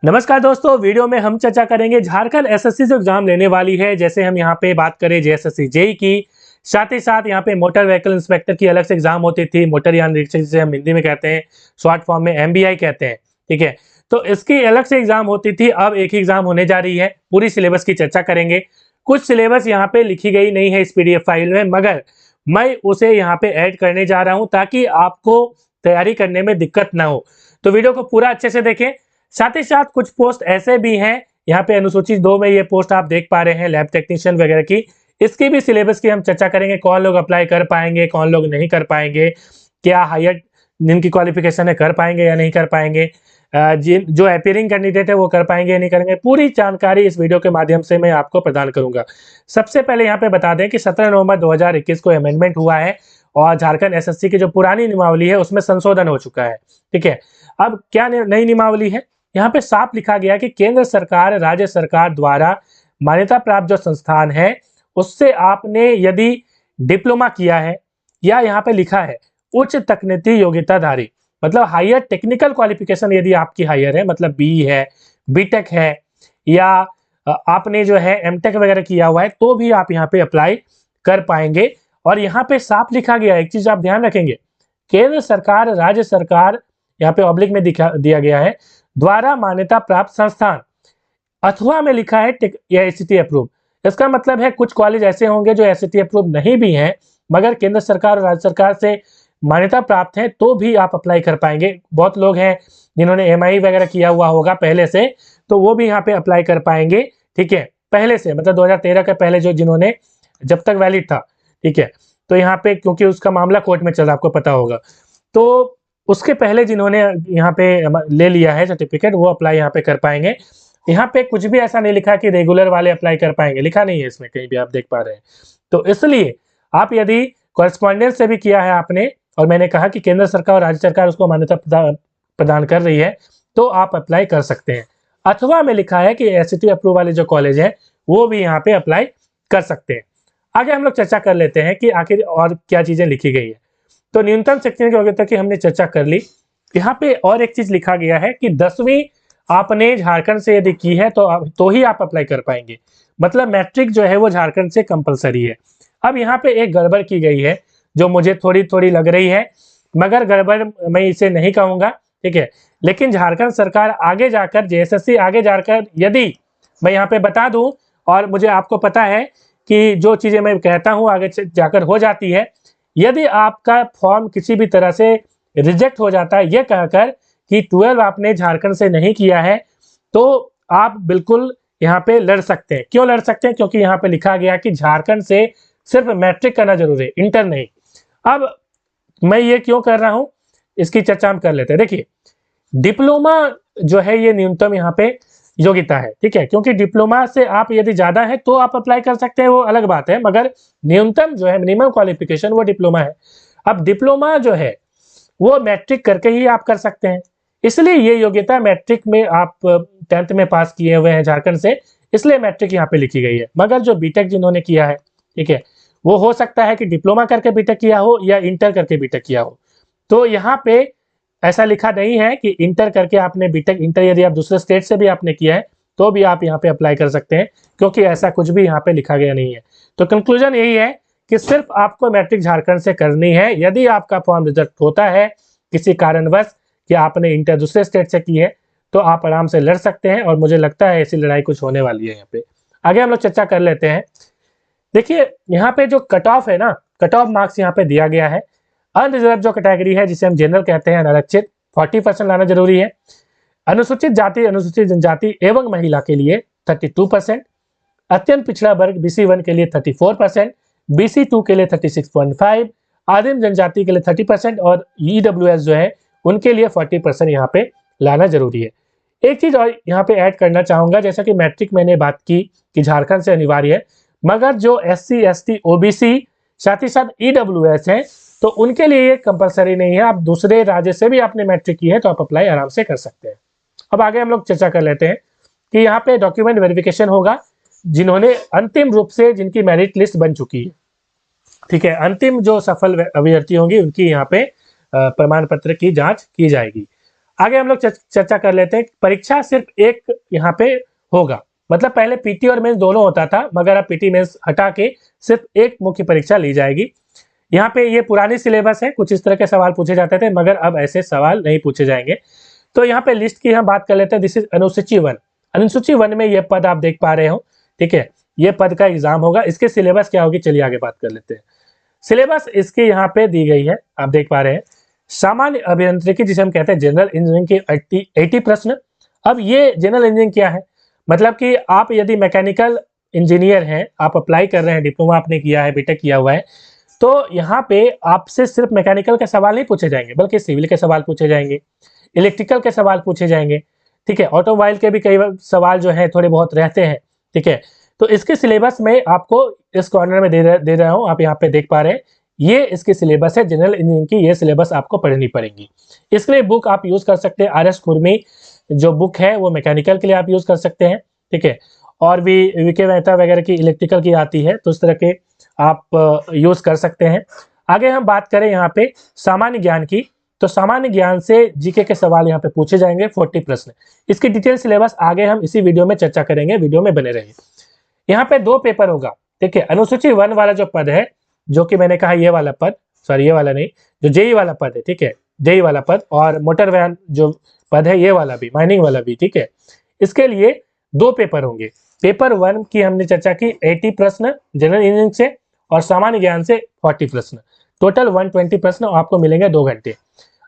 नमस्कार दोस्तों, वीडियो में हम चर्चा करेंगे झारखंड एसएससी जो एग्जाम लेने वाली है। जैसे हम यहाँ पे बात करें जेएसएससी जेई की, साथ ही साथ यहाँ पे मोटर व्हीकल इंस्पेक्टर की अलग से एग्जाम होती थी, मोटर यान निरीक्षक जिसे हम हिंदी में कहते हैं, शॉर्ट फॉर्म में एमबीआई कहते हैं। ठीक है, तो इसकी अलग से एग्जाम होती थी, अब एक ही एग्जाम होने जा रही है। पूरी सिलेबस की चर्चा करेंगे। कुछ सिलेबस यहाँ पे लिखी गई नहीं है इस पीडीएफ फाइल में, मगर मैं उसे यहाँ पे ऐड करने जा रहा हूँ ताकि आपको तैयारी करने में दिक्कत ना हो। तो वीडियो को पूरा अच्छे से देखें। साथ ही साथ कुछ पोस्ट ऐसे भी हैं, यहाँ पे अनुसूची 2 में ये पोस्ट आप देख पा रहे हैं, लैब टेक्नीशियन वगैरह की। इसकी भी सिलेबस की हम चर्चा करेंगे, कौन लोग अप्लाई कर पाएंगे, कौन लोग नहीं कर पाएंगे, क्या हायर जिनकी क्वालिफिकेशन है कर पाएंगे या नहीं कर पाएंगे, जिन जो अपीयरिंग कैंडिडेट है वो कर पाएंगे या नहीं करेंगे। पूरी जानकारी इस वीडियो के माध्यम से मैं आपको प्रदान करूंगा। सबसे पहले यहाँ पे बता दें कि 17 नवंबर 2021 को अमेंडमेंट हुआ है और झारखंड एसएससी की जो पुरानी नियमावली है उसमें संशोधन हो चुका है। ठीक है, अब क्या नई नियमावली है, यहाँ पे साफ लिखा गया कि केंद्र सरकार, राज्य सरकार द्वारा मान्यता प्राप्त जो संस्थान है उससे आपने यदि डिप्लोमा किया है या यहाँ पे लिखा है उच्च तकनीकी योग्यताधारी, मतलब हायर टेक्निकल क्वालिफिकेशन यदि आपकी हायर है, मतलब बी है, बीटेक है या आपने जो है एमटेक वगैरह किया हुआ है, तो भी आप यहाँ पे अप्लाई कर पाएंगे। और यहाँ पे साफ लिखा गया, एक चीज आप ध्यान रखेंगे, केंद्र सरकार, राज्य सरकार, यहाँ पे ऑब्लिक में दिया गया है, द्वारा मान्यता प्राप्त संस्थान, अथवा में लिखा है एआईसीटी अप्रूव। इसका मतलब है कुछ कॉलेज ऐसे होंगे जो एआईसीटी अप्रूव नहीं भी हैं, मगर केंद्र सरकार और राज्य सरकार से मान्यता प्राप्त है, तो भी आप अप्लाई कर पाएंगे। बहुत लोग हैं जिन्होंने एमआई वगैरह किया हुआ होगा पहले से, तो वो भी यहाँ पे अप्लाई कर पाएंगे। ठीक है, पहले से, मतलब 2013 के पहले जो जिन्होंने, जब तक वैलिड था। ठीक है, तो यहाँ पे क्योंकि उसका मामला कोर्ट में चल रहा, आपको पता होगा, तो उसके पहले जिन्होंने यहाँ पे ले लिया है सर्टिफिकेट, वो अप्लाई यहाँ पे कर पाएंगे। यहाँ पे कुछ भी ऐसा नहीं लिखा कि रेगुलर वाले अप्लाई कर पाएंगे, लिखा नहीं है इसमें कहीं भी, आप देख पा रहे हैं। तो इसलिए आप यदि कॉरेस्पॉन्डेंस से भी किया है आपने, और मैंने कहा कि केंद्र सरकार और राज्य सरकार उसको मान्यता प्रदान कर रही है, तो आप अप्लाई कर सकते हैं। अथवा में लिखा है कि एआईसीटी अप्रूव वाले जो कॉलेज है वो भी यहाँ पे अप्लाई कर सकते हैं। आगे हम लोग चर्चा कर लेते हैं कि आखिर और क्या चीजें लिखी गई है। तो न्यूनतम शैक्षणिक योग्यता की हमने चर्चा कर ली। यहाँ पे और एक चीज लिखा गया है कि 10वीं आपने झारखंड से यदि की है तो ही आप अप्लाई कर पाएंगे, मतलब मैट्रिक जो है वो झारखंड से कंपलसरी है। अब यहाँ पे एक गड़बड़ की गई है जो मुझे थोड़ी थोड़ी लग रही है, मगर गड़बड़ मैं इसे नहीं कहूंगा। ठीक है, लेकिन झारखंड सरकार आगे जाकर, जेएसएससी आगे जाकर, यदि मैं यहाँ पे बता दूं, और मुझे आपको पता है कि जो चीजें मैं कहता हूं आगे जाकर हो जाती है, यदि आपका फॉर्म किसी भी तरह से रिजेक्ट हो जाता है, यह कहकर कि 12 आपने झारखंड से नहीं किया है, तो आप बिल्कुल यहाँ पे लड़ सकते हैं। क्यों लड़ सकते हैं? क्योंकि यहाँ पे लिखा गया कि झारखंड से सिर्फ मैट्रिक करना जरूरी है, इंटर नहीं। अब मैं ये क्यों कर रहा हूं, इसकी चर्चा हम कर लेते हैं। देखिए, डिप्लोमा जो है ये न्यूनतम यहाँ पे योग्यता है। ठीक है, क्योंकि डिप्लोमा से आप यदि ज्यादा है तो आप अप्लाई कर सकते हैं, वो अलग बात है, मगर न्यूनतम जो है, मिनिमम क्वालिफिकेशन, वो डिप्लोमा है। अब डिप्लोमा जो है वो मैट्रिक करके ही आप कर सकते हैं, इसलिए ये योग्यता मैट्रिक में, आप 10th में पास किए हुए हैं झारखंड से, इसलिए मैट्रिक यहाँ पे लिखी गई है। मगर जो बीटेक जिन्होंने किया है, ठीक है, वो हो सकता है कि डिप्लोमा करके बीटेक किया हो या इंटर करके बीटेक किया हो। तो यहाँ पे ऐसा लिखा नहीं है कि इंटर करके आपने बीटेक, इंटर यदि आप दूसरे स्टेट से भी आपने किया है तो भी आप यहाँ पे अप्लाई कर सकते हैं, क्योंकि ऐसा कुछ भी यहाँ पे लिखा गया नहीं है। तो कंक्लूजन यही है कि सिर्फ आपको मैट्रिक झारखंड से करनी है। यदि आपका फॉर्म रिजेक्ट होता है किसी कारणवश कि आपने इंटर दूसरे स्टेट से की है, तो आप आराम से लड़ सकते हैं, और मुझे लगता है ऐसी लड़ाई कुछ होने वाली है यहाँ पे। आगे हम लोग चर्चा कर लेते हैं। देखिए, यहाँ पे जो कट ऑफ है ना, कट ऑफ मार्क्स यहाँ पे दिया गया है। अनरिजर्व जो कैटेगरी है, जिसे हम जनरल कहते हैं, अनारक्षित, 40% लाना जरूरी है। अनुसूचित जाति, अनुसूचित जनजाति एवं महिला के लिए 32%, अत्यंत पिछड़ा वर्ग BC1 के लिए 34%, BC2 के लिए 36.5, आदिम जनजाति के लिए 30%, और EWS जो है उनके लिए 40% यहाँ पे लाना जरूरी है। एक चीज और यहाँ पे ऐड करना चाहूंगा, जैसा कि मैट्रिक मैंने बात की कि झारखंड से अनिवार्य है, मगर जो SC ST OBC, साथ ही साथ EWS है, तो उनके लिए ये कंपलसरी नहीं है। आप दूसरे राज्य से भी आपने मैट्रिक की है तो आप अप्लाई आराम से कर सकते हैं। अब आगे हम लोग चर्चा कर लेते हैं कि यहाँ पे डॉक्यूमेंट वेरिफिकेशन होगा, जिन्होंने अंतिम रूप से, जिनकी मेरिट लिस्ट बन चुकी है। ठीक है, अंतिम जो सफल अभ्यर्थी होंगी उनकी यहाँ पे प्रमाण पत्र की जांच की जाएगी। आगे हम लोग चर्चा कर लेते हैं। परीक्षा सिर्फ एक यहाँ पे होगा, मतलब पहले पीटी और मेंस दोनों होता था, मगर अब पीटी मेंस हटा के सिर्फ एक मुख्य परीक्षा ली जाएगी। यहाँ पे ये पुरानी सिलेबस है, कुछ इस तरह के सवाल पूछे जाते थे, मगर अब ऐसे सवाल नहीं पूछे जाएंगे। तो यहाँ पे लिस्ट की हम बात कर लेते हैं। दिस इज अनुसूची 1। अनुसूची 1 में ये पद आप देख पा रहे हो, ठीक है, ये पद का एग्जाम होगा। इसके सिलेबस क्या होगी, चलिए आगे बात कर लेते हैं। सिलेबस इसके यहाँ पे दी गई है, आप देख पा रहे हैं। सामान्य अभियांत्रिकी जिसे हम कहते हैं जनरल इंजीनियरिंग के 80 प्रश्न। अब ये जनरल इंजीनियरिंग क्या है, मतलब कि आप यदि मैकेनिकल इंजीनियर हैं, आप अप्लाई कर रहे हैं, डिप्लोमा आपने किया है, बीटेक किया हुआ है, तो यहाँ पे आपसे सिर्फ मैकेनिकल के सवाल नहीं पूछे जाएंगे, बल्कि सिविल के सवाल पूछे जाएंगे, इलेक्ट्रिकल के सवाल पूछे जाएंगे, ठीक है, ऑटोमोबाइल के भी कई सवाल जो है थोड़े बहुत रहते हैं, ठीक है। तो इसके सिलेबस में आपको इस कॉर्नर में दे रहा हूँ, आप यहाँ पे देख पा रहे हैं, ये इसकी सिलेबस है जनरल इंजीनियरिंग की। ये सिलेबस आपको पढ़नी पड़ेगी। इसके लिए बुक आप यूज कर सकते हैं, RS खुरमी जो बुक है वो मैकेनिकल के लिए आप यूज कर सकते हैं, ठीक है। और भी वीके मेहता वगैरह की इलेक्ट्रिकल की आती है, तो इस तरह के आप यूज कर सकते हैं। आगे हम बात करें यहाँ पे सामान्य ज्ञान की, तो सामान्य ज्ञान से जीके के सवाल यहाँ पे पूछे जाएंगे 40 प्रश्न। इसकी डिटेल सिलेबस आगे हम इसी वीडियो में चर्चा करेंगे, वीडियो में बने रहिए। यहाँ पे 2 पेपर होगा, ठीक है। अनुसूची 1 वाला जो पद है, जो कि मैंने कहा ये वाला पद, सॉरी ये वाला नहीं, जो जेई वाला पद है, ठीक है, जेई वाला पद, और मोटर वैन जो पद है ये वाला भी, माइनिंग वाला भी, ठीक है। इसके लिए 2 पेपर होंगे। पेपर 1 की हमने चर्चा की 80 प्रश्न जनरल इंजीनियरिंग से, और सामान्य ज्ञान से 40 प्रश्न, टोटल 120 प्रश्न आपको मिलेंगे 2 घंटे।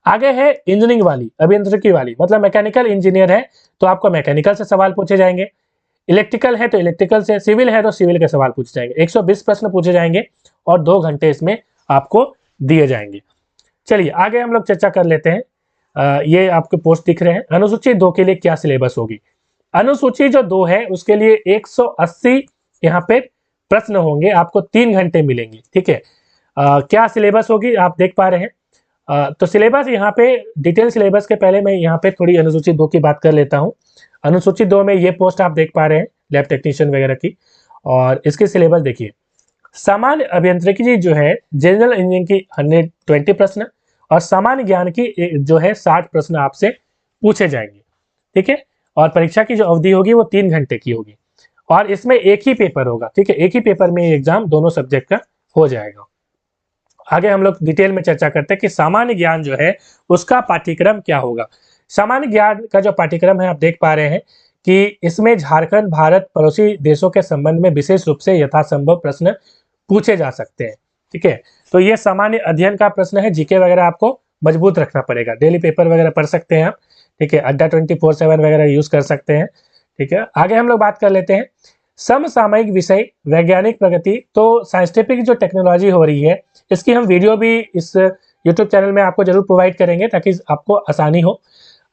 आगे है इंजीनियरिंग वाली, अभियांत्रिकी वाली, मतलब मैकेनिकल इंजीनियर है तो आपको मैकेनिकल से सवाल पूछे जाएंगे, इलेक्ट्रिकल है तो इलेक्ट्रिकल से, सिविल है तो सिविल के सवाल पूछे जाएंगे। 120 प्रश्न पूछे जाएंगे और 2 घंटे इसमें आपको दिए जाएंगे। चलिए आगे हम लोग चर्चा कर लेते हैं। ये आपके पोस्ट दिख रहे हैं। अनुसूची 2 के लिए क्या सिलेबस होगी। अनुसूची जो 2 है उसके लिए 180 यहाँ पे प्रश्न होंगे, आपको 3 घंटे मिलेंगे, ठीक है। क्या सिलेबस होगी आप देख पा रहे हैं। तो सिलेबस यहाँ पे डिटेल सिलेबस के पहले मैं यहाँ पे थोड़ी अनुसूची 2 की बात कर लेता हूँ। अनुसूची 2 में ये पोस्ट आप देख पा रहे हैं, लैब टेक्नीशियन वगैरह की, और इसके सिलेबस देखिए। सामान्य अभियांत्रिकी जो है जनरल इंजीनियरिंग की 120 प्रश्न, और सामान्य ज्ञान की जो है 60 प्रश्न आपसे पूछे जाएंगे, ठीक है। और परीक्षा की जो अवधि होगी वो 3 घंटे की होगी, और इसमें एक ही पेपर होगा, ठीक है। एक ही पेपर में एग्जाम दोनों सब्जेक्ट का हो जाएगा। आगे हम लोग डिटेल में चर्चा करते हैं कि सामान्य ज्ञान जो है उसका पाठ्यक्रम क्या होगा। सामान्य ज्ञान का जो पाठ्यक्रम है आप देख पा रहे हैं कि इसमें झारखंड, भारत, पड़ोसी देशों के संबंध में विशेष रूप से यथासंभव प्रश्न पूछे जा सकते हैं, ठीक है। तो ये सामान्य अध्ययन का प्रश्न है। जीके वगैरह आपको मजबूत रखना पड़ेगा, डेली पेपर वगैरह पढ़ सकते हैं आप, ठीक है। अड्डा 24/7 वगैरह यूज कर सकते हैं, ठीक है। आगे हम लोग बात कर लेते हैं समसामयिक विषय, वैज्ञानिक प्रगति। तो साइंटिफिक जो टेक्नोलॉजी हो रही है इसकी हम वीडियो भी इस यूट्यूब चैनल में आपको जरूर प्रोवाइड करेंगे ताकि आपको आसानी हो।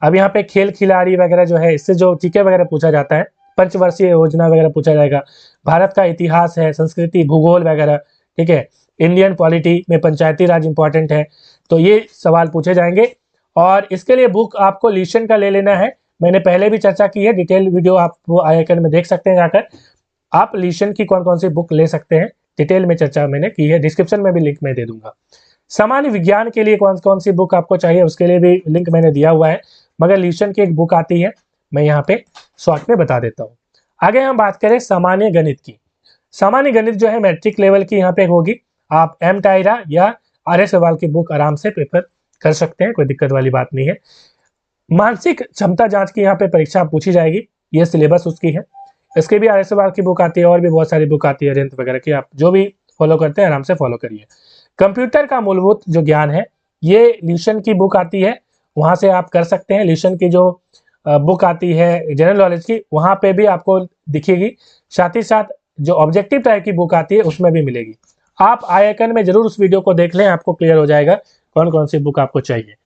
अब यहाँ पे खेल खिलाड़ी वगैरह जो है इससे जो जीके वगैरह पूछा जाता है, पंचवर्षीय योजना वगैरह पूछा जाएगा, भारत का इतिहास है, संस्कृति, भूगोल वगैरह, ठीक है। इंडियन पॉलिटी में पंचायती राज इंपॉर्टेंट है, तो ये सवाल पूछे जाएंगे। और इसके लिए बुक आपको लीशन का ले लेना है, मैंने पहले भी चर्चा की है, डिटेल वीडियो आप वो आई आइकन में देख सकते हैं जाकर। आप लीशन की कौन कौन सी बुक ले सकते हैं, डिटेल में चर्चा मैंने की है, डिस्क्रिप्शन में भी लिंक मैं दे दूंगा। सामान्य विज्ञान के लिए कौन कौन सी बुक आपको चाहिए उसके लिए भी लिंक मैंने दिया हुआ है, मगर ल्यूशन की एक बुक आती है, मैं यहाँ पे शॉर्ट में बता देता हूँ। आगे हम बात करें सामान्य गणित की। सामान्य गणित जो है मैट्रिक लेवल की यहाँ पे होगी। आप एम टायरा या RS अग्रवाल की बुक आराम से प्रेफर कर सकते हैं, कोई दिक्कत वाली बात नहीं है। मानसिक क्षमता जांच की यहाँ पे परीक्षा पूछी जाएगी, ये सिलेबस उसकी है। इसके भी RS अग्रवाल की बुक आती है, और भी बहुत सारी बुक आती है रेंथ वगैरह की, आप जो भी फॉलो करते हैं आराम से फॉलो करिए। कंप्यूटर का मूलभूत जो ज्ञान है ये ल्यूशन की बुक आती है, वहां से आप कर सकते हैं। ल्यूशन की जो बुक आती है जनरल नॉलेज की, वहां पे भी आपको दिखेगी, साथ ही साथ जो ऑब्जेक्टिव टाइप की बुक आती है उसमें भी मिलेगी। आप आई आइकन में जरूर उस वीडियो को देख लें, आपको क्लियर हो जाएगा कौन कौन सी बुक आपको चाहिए।